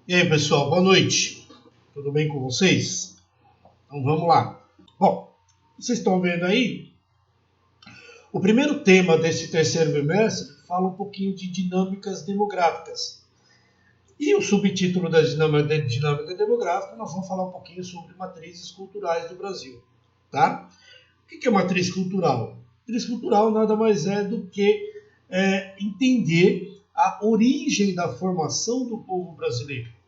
E aí, pessoal, boa noite. Tudo bem com vocês? Então vamos lá. Bom, vocês estão vendo aí? O primeiro tema desse terceiro bimestre fala um pouquinho de dinâmicas demográficas. E o subtítulo da dinâmica demográfica, nós vamos falar um pouquinho sobre matrizes culturais do Brasil. Tá? O que é matriz cultural? Matriz cultural nada mais é do que entender a origem da formação do povo brasileiro.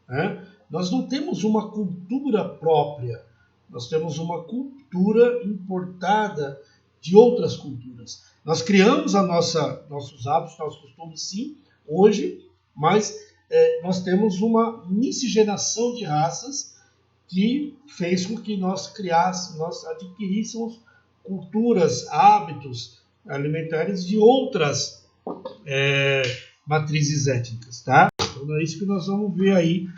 Né? Nós não temos uma cultura própria, nós temos uma cultura importada de outras culturas. Nós criamos nossos hábitos, nossos costumes, sim, hoje, mas nós temos uma miscigenação de raças que fez com que nós adquiríssemos culturas, hábitos alimentares de outras matrizes étnicas, tá? Então é isso que nós vamos ver aí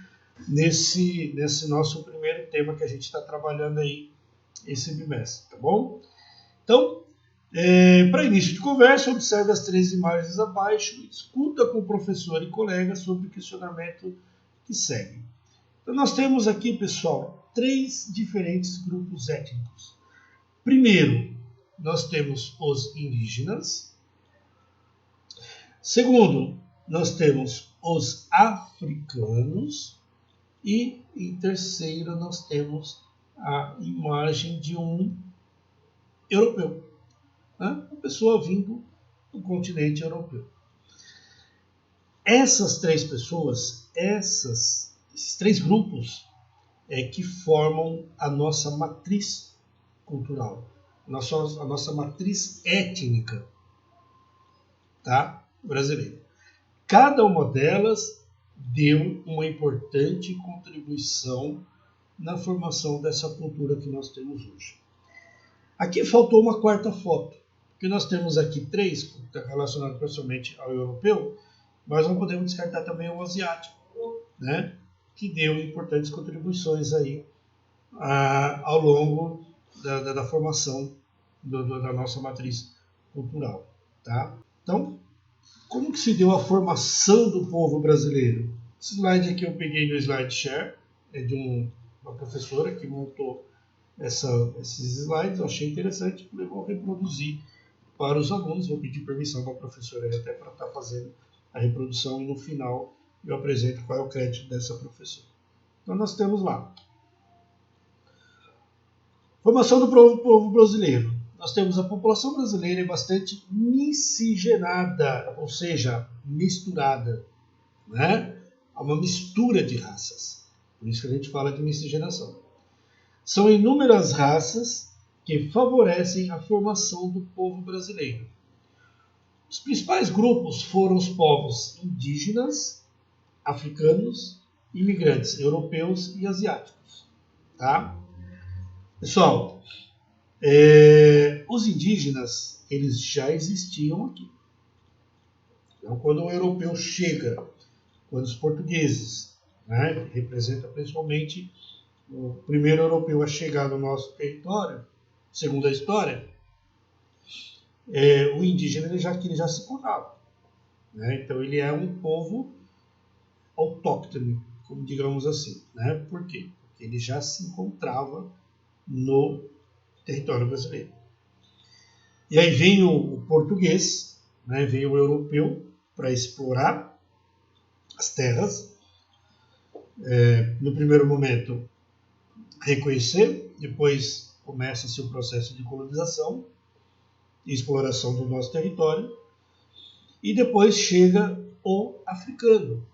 nesse nosso primeiro tema que a gente está trabalhando aí esse bimestre, tá bom? Então, para início de conversa, observe as 3 imagens abaixo e discuta com o professor e colega sobre o questionamento que segue. Então, nós temos aqui, pessoal, 3 diferentes grupos étnicos. Primeiro, nós temos os indígenas. Segundo, nós temos os africanos. E, em terceiro, nós temos a imagem de um europeu. Né? Uma pessoa vindo do continente europeu. Essas 3 pessoas, esses 3 grupos, que formam a nossa matriz cultural, a nossa matriz étnica, tá? Brasileira. Cada uma delas deu uma importante contribuição na formação dessa cultura que nós temos hoje. Aqui faltou uma quarta foto, porque nós temos aqui 3 relacionadas principalmente ao europeu, mas não podemos descartar também o asiático, né? Que deu importantes contribuições aí ao longo da formação da nossa matriz cultural. Tá? Então, como que se deu a formação do povo brasileiro? Esse slide aqui eu peguei no SlideShare, é de uma professora que montou esses slides, eu achei interessante, eu vou reproduzir para os alunos, vou pedir permissão para a professora até para estar fazendo a reprodução e no final eu apresento qual é o crédito dessa professora. Então nós temos lá. Formação do povo brasileiro. Nós temos a população brasileira é bastante miscigenada, ou seja, misturada. Né? Há uma mistura de raças. Por isso que a gente fala de miscigenação. São inúmeras raças que favorecem a formação do povo brasileiro. Os principais grupos foram os povos indígenas, africanos, imigrantes europeus e asiáticos. Tá? Pessoal, os indígenas eles já existiam aqui. Então, quando o europeu chega, quando os portugueses, né, que representa principalmente o primeiro europeu a chegar no nosso território, segundo a história, o indígena ele já se encontrava. Né? Então ele é um povo autóctone, como digamos assim. Né? Por quê? Porque ele já se encontrava no território brasileiro. E aí vem o português, né? Vem o europeu para explorar as terras. No primeiro momento, reconhecer, depois começa-se o processo de colonização e exploração do nosso território, e depois chega o africano.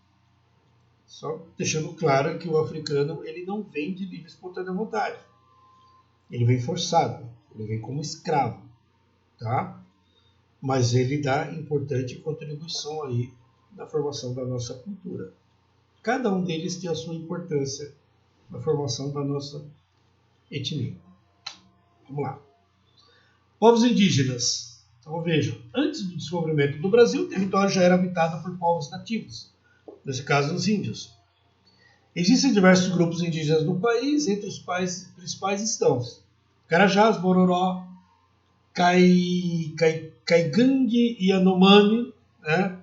Só deixando claro que o africano ele não vem de livre e espontânea vontade. Ele vem forçado, ele vem como escravo, tá? Mas ele dá importante contribuição aí na formação da nossa cultura. Cada um deles tem a sua importância na formação da nossa etnia. Vamos lá. Povos indígenas. Então vejam, antes do descobrimento do Brasil, o território já era habitado por povos nativos, nesse caso os índios. Existem diversos grupos indígenas no país, entre os principais estão Carajás, Bororó, Caigangue e Yanomami, né?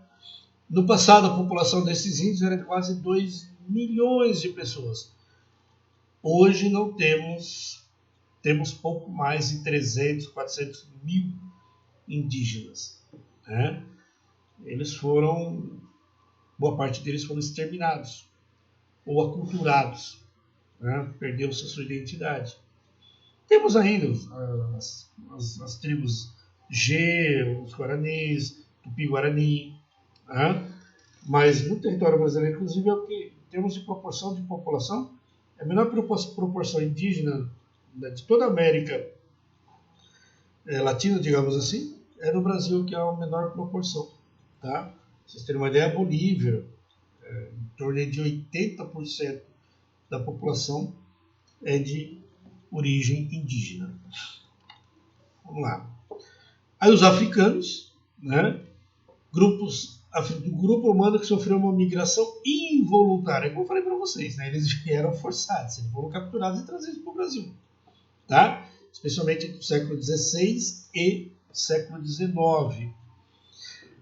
No passado, a população desses índios era de quase 2 milhões de pessoas. Hoje não temos pouco mais de 300, 400 mil indígenas. Né? Boa parte deles foram exterminados ou aculturados, né? Perdeu-se a sua identidade. Temos ainda as tribos G, os Guaranis, Tupi-Guarani, né? Mas no território brasileiro, inclusive, é o que, em termos de proporção de população, é a menor proporção indígena de toda a América Latina, digamos assim, é no Brasil que é a menor proporção. Tá? Pra vocês terem uma ideia, a Bolívia, em torno de 80% da população é de origem indígena. Vamos lá. Aí os africanos, né? Do grupo humano que sofreu uma migração involuntária, como eu falei para vocês, né? Eles vieram forçados, eles foram capturados e trazidos para o Brasil, tá? Especialmente no século XVI e século XIX.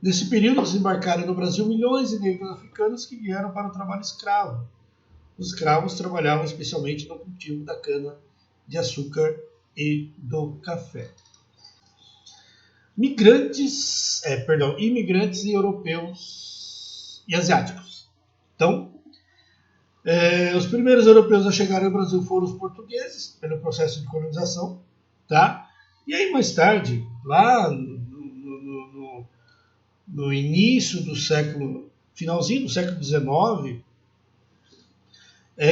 Nesse período desembarcaram no Brasil milhões de negros africanos que vieram para o trabalho escravo. Os escravos trabalhavam especialmente no cultivo da cana de açúcar e do café. Imigrantes europeus e asiáticos. Então, os primeiros europeus a chegarem ao Brasil foram os portugueses, pelo processo de colonização, tá? E aí mais tarde, lá no início do finalzinho do século XIX,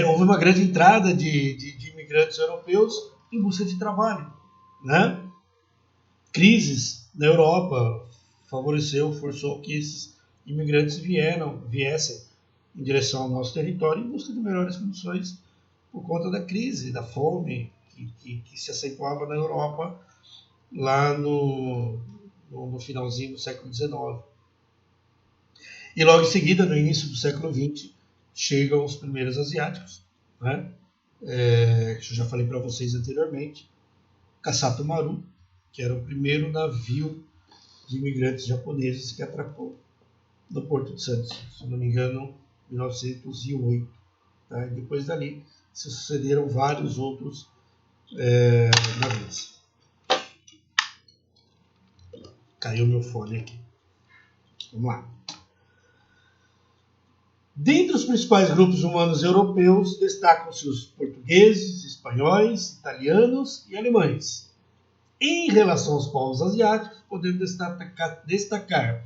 houve uma grande entrada de imigrantes europeus em busca de trabalho, né? Crises na Europa forçou que esses imigrantes viessem em direção ao nosso território em busca de melhores condições por conta da crise, da fome que se acentuava na Europa lá no finalzinho do século XIX. E logo em seguida, no início do século XX, chegam os primeiros asiáticos, né? Eu já falei para vocês anteriormente, Kassato Maru, que era o primeiro navio de imigrantes japoneses que atracou no Porto de Santos, se não me engano, em 1908. Tá? E depois dali se sucederam vários outros navios. Caiu meu fone aqui. Vamos lá. Dentre os principais grupos humanos europeus, destacam-se os portugueses, espanhóis, italianos e alemães. Em relação aos povos asiáticos, podemos destacar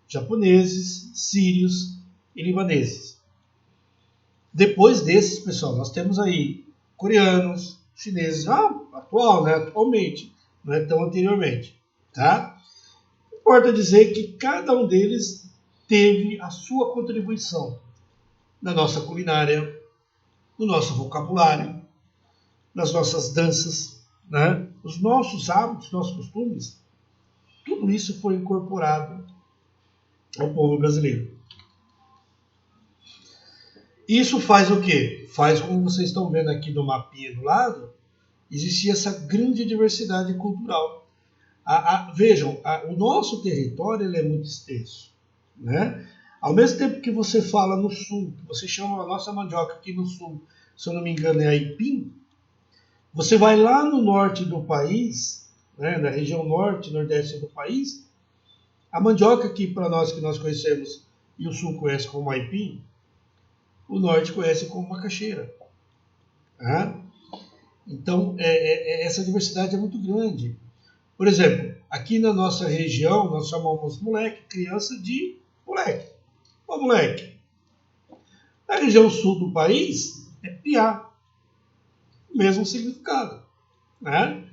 japoneses, sírios e libaneses. Depois desses, pessoal, nós temos aí coreanos, chineses, atualmente, não é tão anteriormente, tá? Importa dizer que cada um deles teve a sua contribuição na nossa culinária, no nosso vocabulário, nas nossas danças, né? Os nossos hábitos, nossos costumes, tudo isso foi incorporado ao povo brasileiro. Isso faz o quê? Faz, como vocês estão vendo aqui no mapinha do lado, existia essa grande diversidade cultural. Vejam, o nosso território ele é muito extenso, né? Ao mesmo tempo que você fala no sul, que você chama a nossa mandioca aqui no sul, se eu não me engano é aipim, você vai lá no norte do país, né, na região norte e nordeste do país, a mandioca aqui para nós que nós conhecemos e o sul conhece como aipim, o norte conhece como macaxeira. Tá? Então, essa diversidade é muito grande. Por exemplo, aqui na nossa região, nós chamamos criança de moleque. Ô moleque. Na região sul do país, é piá. Mesmo significado. Né?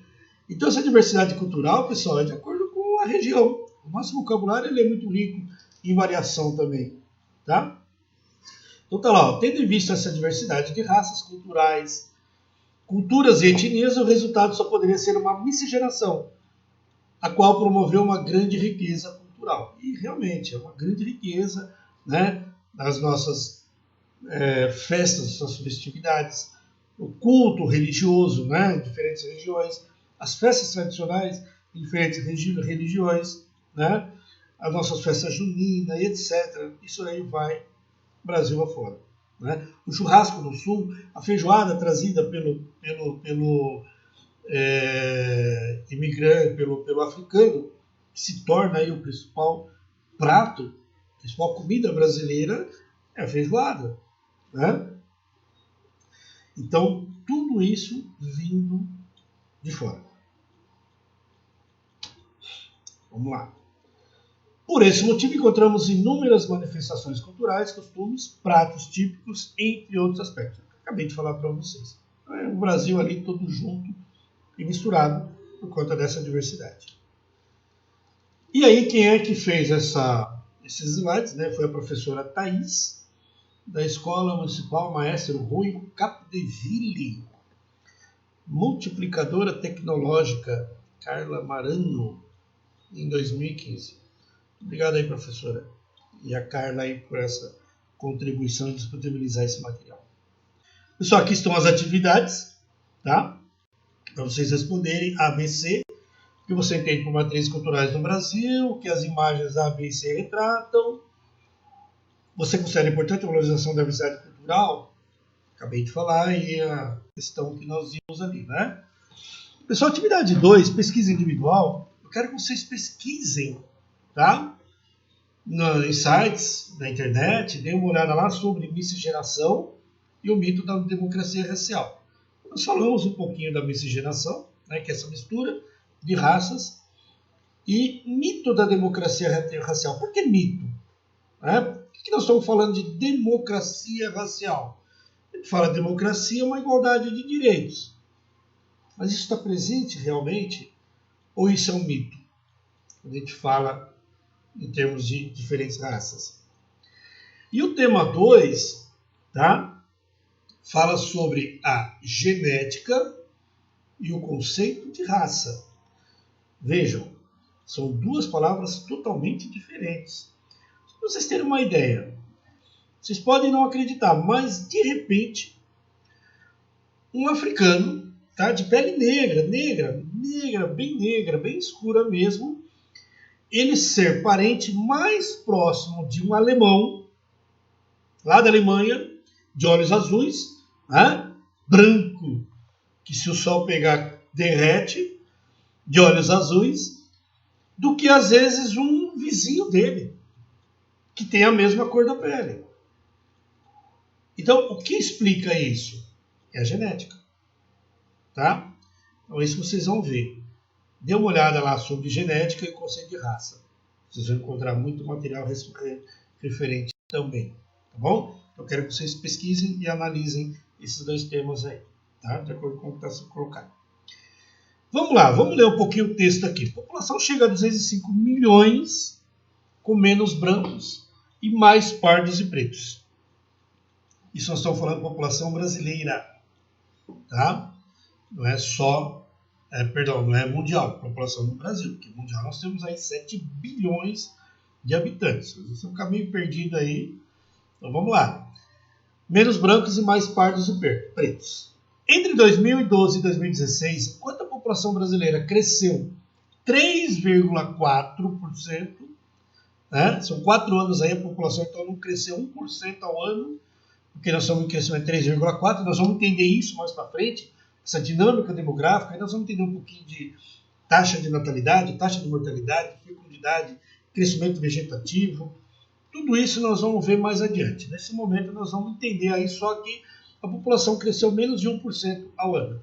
Então, essa diversidade cultural, pessoal, é de acordo com a região. O nosso vocabulário ele é muito rico em variação também. Tá? Então, tá lá, tendo em vista essa diversidade de raças, culturas e etnias, o resultado só poderia ser uma miscigenação, a qual promoveu uma grande riqueza cultural. E realmente é uma grande riqueza, né, nas nossas festas, suas festividades, o culto religioso, né, em diferentes regiões, as festas tradicionais em diferentes religiões, né, as nossas festas juninas e etc. Isso aí vai Brasil afora. Né? O churrasco no sul, a feijoada trazida pelo imigrante, pelo africano, que se torna aí o principal prato, a principal comida brasileira é a feijoada. Né? Então, tudo isso vindo de fora. Vamos lá. Por esse motivo, encontramos inúmeras manifestações culturais, costumes, pratos típicos, entre outros aspectos. Acabei de falar para vocês. O Brasil ali todo junto e misturado por conta dessa diversidade. E aí, quem é que fez esses slides? Né? Foi a professora Thais, da Escola Municipal Maestro Rui Capdeville. Multiplicadora Tecnológica Carla Marano, em 2015. Obrigado aí, professora. E a Carla aí por essa contribuição em disponibilizar esse material. Pessoal, aqui estão as atividades, tá? Para vocês responderem A, B, C, o que você entende por matrizes culturais no Brasil, o que as imagens A, B e C retratam. Você considera importante a valorização da diversidade cultural? Acabei de falar e a questão que nós vimos ali, né? Pessoal, atividade 2, pesquisa individual. Eu quero que vocês pesquisem, tá? Em sites da internet, deem uma olhada lá sobre miscigenação e o mito da democracia racial. Nós falamos um pouquinho da miscigenação, né, que é essa mistura de raças, e mito da democracia racial. Por que mito? Por que nós estamos falando de democracia racial? A gente fala de democracia, uma igualdade de direitos. Mas isso está presente realmente? Ou isso é um mito? Quando a gente fala em termos de diferentes raças. E o tema 2, tá? Fala sobre a genética e o conceito de raça. Vejam, são duas palavras totalmente diferentes. Para vocês terem uma ideia, vocês podem não acreditar, mas de repente, um africano, tá, de pele negra, bem escura mesmo, ele ser parente mais próximo de um alemão, lá da Alemanha, de olhos azuis, né, branco, que se o sol pegar derrete, de olhos azuis, do que às vezes um vizinho dele, que tem a mesma cor da pele. Então, o que explica isso? É a genética. Tá? Então, isso vocês vão ver. Dê uma olhada lá sobre genética e conceito de raça. Vocês vão encontrar muito material referente também. Tá bom? Eu quero que vocês pesquisem e analisem esses dois temas aí. Tá? De acordo com o que está sendo colocado. Vamos lá, vamos ler um pouquinho o texto aqui. A população chega a 205 milhões, com menos brancos e mais pardos e pretos. Isso nós estamos falando de população brasileira. Tá? Não é só, não é mundial, população do Brasil, porque mundial nós temos aí 7 bilhões de habitantes. Você fica meio perdido aí. Então vamos lá. Menos brancos e mais pardos e pretos. Entre 2012 e 2016, enquanto a população brasileira cresceu 3,4%, né? São 4 anos aí, a população então não cresceu 1% ao ano, porque nós estamos em crescimento de 3,4%, nós vamos entender isso mais para frente, essa dinâmica demográfica, aí nós vamos entender um pouquinho de taxa de natalidade, taxa de mortalidade, fecundidade, crescimento vegetativo, tudo isso nós vamos ver mais adiante. Nesse momento nós vamos entender aí só que a população cresceu menos de 1% ao ano.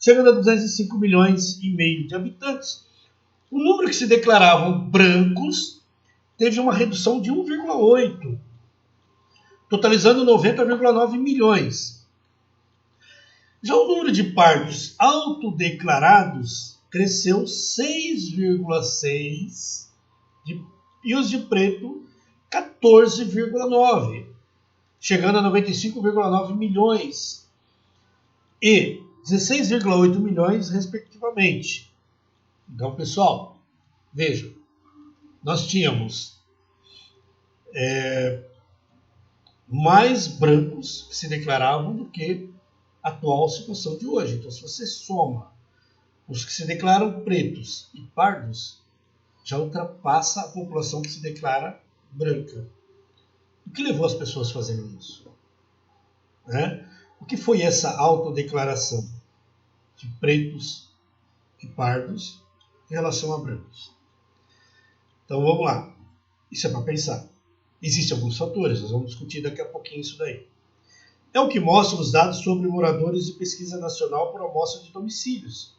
Chegando a 205 milhões e meio de habitantes. O número que se declaravam brancos teve uma redução de 1,8%, totalizando 90,9 milhões. Já o número de pardos autodeclarados cresceu 6,6% e os de preto 14,9%, chegando a 95,9 milhões e 16,8 milhões, respectivamente. Então, pessoal, vejam, nós tínhamos mais brancos que se declaravam do que a atual situação de hoje. Então, se você soma os que se declaram pretos e pardos, já ultrapassa a população que se declara branca. O que levou as pessoas a fazerem isso? O que foi essa autodeclaração de pretos e pardos em relação a brancos? Então vamos lá. Isso é para pensar. Existem alguns fatores, nós vamos discutir daqui a pouquinho isso daí. É o que mostram os dados sobre moradores de pesquisa nacional por amostra de domicílios.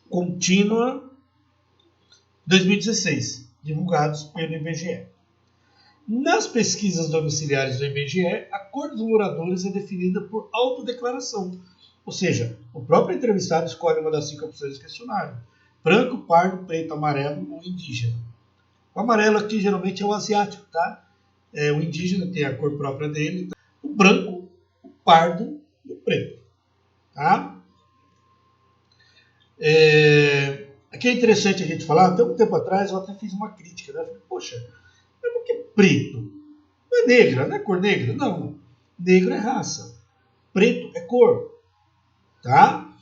Contínua 2016, divulgados pelo IBGE. Nas pesquisas domiciliares do IBGE, a cor dos moradores é definida por autodeclaração. Ou seja, o próprio entrevistado escolhe uma das 5 opções do questionário: branco, pardo, preto, amarelo ou indígena. O amarelo aqui geralmente é o asiático, tá? O indígena tem a cor própria dele. O branco, o pardo e o preto. Tá? Aqui é interessante a gente falar, até um tempo atrás eu até fiz uma crítica, né? Eu falei, poxa, mas por que preto? Não é negra, não é cor negra? Não. Negro é raça. Preto é cor. Tá?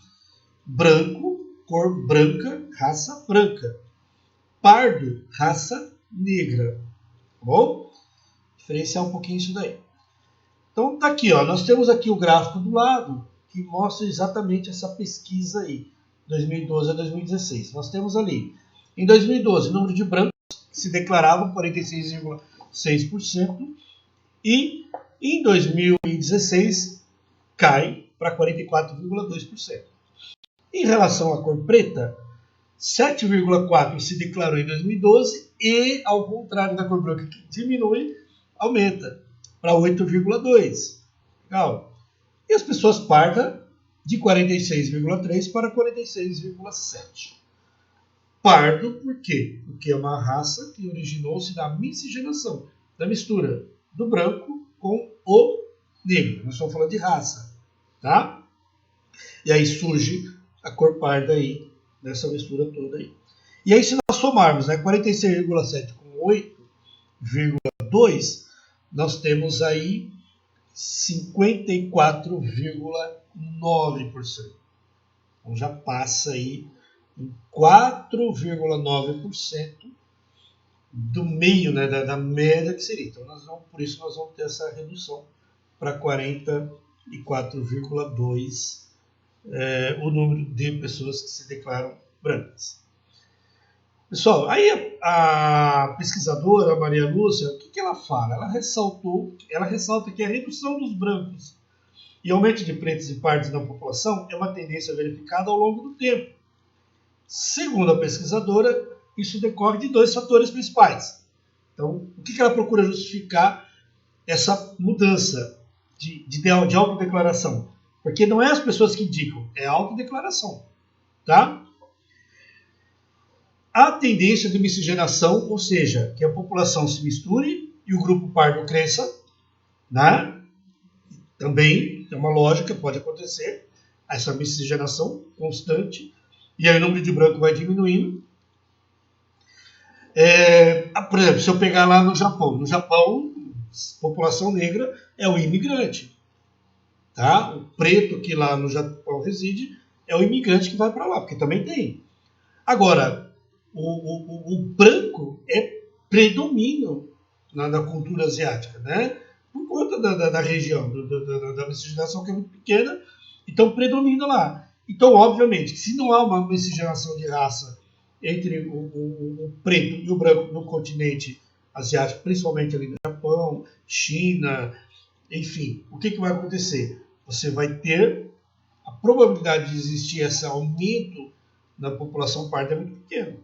Branco, cor branca, raça branca. Pardo, raça negra. Tá bom? Diferenciar um pouquinho isso daí. Então tá aqui, ó, nós temos aqui o gráfico do lado que mostra exatamente essa pesquisa aí, 2012 a 2016. Nós temos ali, em 2012, o número de brancos que se declaravam 46,6% e em 2016 cai para 44,2%. Em relação à cor preta, 7,4% se declarou em 2012 e, ao contrário da cor branca que diminui, aumenta para 8,2%. Legal. E as pessoas pardas, de 46,3% para 46,7%. Pardo, por quê? Porque é uma raça que originou-se da miscigenação, da mistura do branco com o negro. Nós estamos falando de raça. Tá? E aí surge a cor parda aí, nessa mistura toda aí. E aí se nós somarmos, né, 46,7 com 8,2, nós temos aí 54,9%. Então já passa aí em 4,9% do meio, né, da média que seria. Então por isso nós vamos ter essa redução para 44,2% o número de pessoas que se declaram brancas. Pessoal, aí a pesquisadora Maria Lúcia, o que ela fala? Ela ressalta que a redução dos brancos e aumento de pretos e pardos na população é uma tendência verificada ao longo do tempo. Segundo a pesquisadora, isso decorre de 2 fatores principais. Então, o que ela procura justificar essa mudança de autodeclaração? Porque não é as pessoas que indicam, é a autodeclaração. Tá? A tendência de miscigenação, ou seja, que a população se misture e o grupo pardo cresça, né? Também é uma lógica, pode acontecer, essa miscigenação constante, e aí o número de branco vai diminuindo. Por exemplo, se eu pegar lá no Japão, população negra é o imigrante. Tá? O preto que lá no Japão reside é o imigrante que vai para lá, porque também tem. Agora, o branco é predomínio na cultura asiática, né? Por conta da região, da miscigenação que é muito pequena, então predomina lá. Então, obviamente, se não há uma miscigenação de raça entre o preto e o branco no continente asiático, principalmente ali no Japão, China, enfim, o que vai acontecer? Você vai ter a probabilidade de existir esse aumento na população parda é muito pequena.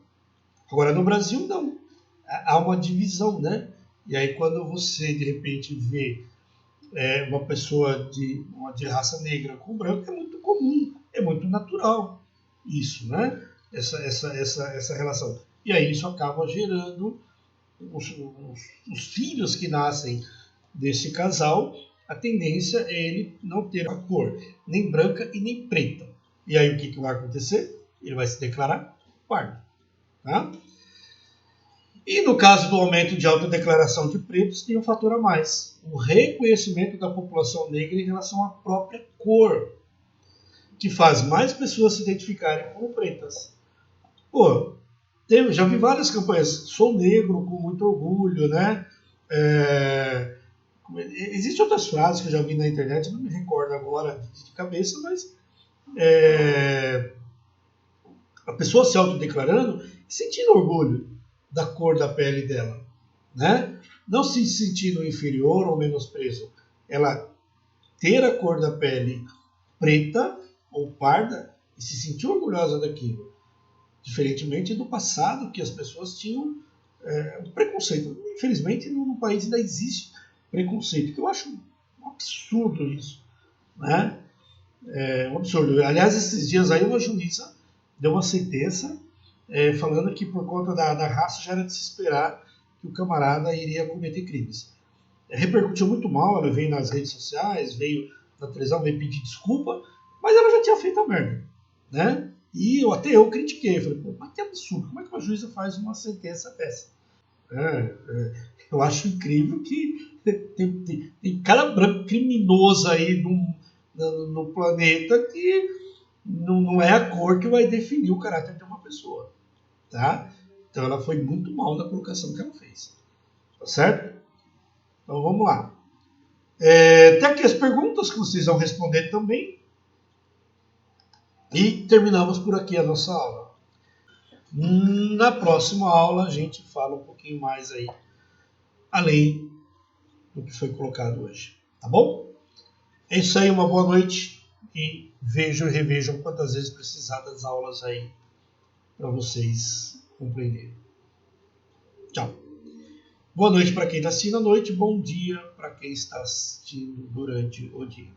Agora, no Brasil, não. Há uma divisão, né? E aí, quando você, de repente, vê uma pessoa de raça negra com branco, é muito comum, é muito natural isso, né? Essa relação. E aí, isso acaba gerando os filhos que nascem desse casal, a tendência é ele não ter a cor nem branca e nem preta. E aí, o que vai acontecer? Ele vai se declarar pardo. Tá? E no caso do aumento de autodeclaração de pretos, tem um fator a mais: o reconhecimento da população negra em relação à própria cor, que faz mais pessoas se identificarem como pretas. Pô, Já vi várias campanhas. Sou negro com muito orgulho, né? Existem outras frases que eu já vi na internet, não me recordo agora de cabeça, mas a pessoa se autodeclarando e sentindo orgulho da cor da pele dela, né? Não se sentindo inferior ou menosprezo. Ela ter a cor da pele preta ou parda e se sentir orgulhosa daquilo. Diferentemente do passado, que as pessoas tinham um preconceito. Infelizmente, no país ainda existe preconceito, que eu acho um absurdo isso, né? É um absurdo. Aliás, esses dias aí uma juíza deu uma sentença falando que por conta da raça já era de se esperar que o camarada iria cometer crimes. Repercutiu muito mal, ela veio nas redes sociais, veio na televisão, veio pedir desculpa, mas ela já tinha feito a merda, né? E até eu critiquei, falei, pô, mas que absurdo, como é que uma juíza faz uma sentença dessa? Eu acho incrível que tem cara branco criminoso aí no planeta que não é a cor que vai definir o caráter de uma pessoa, tá? Então ela foi muito mal na colocação que ela fez, tá certo? Então vamos lá. Tem aqui as perguntas que vocês vão responder também. E terminamos por aqui a nossa aula. Na próxima aula a gente fala um pouquinho mais aí, além do que foi colocado hoje. Tá bom? É isso aí, uma boa noite e vejam e revejam quantas vezes precisar das aulas aí para vocês compreenderem. Tchau. Boa noite para quem está assistindo à noite, bom dia para quem está assistindo durante o dia.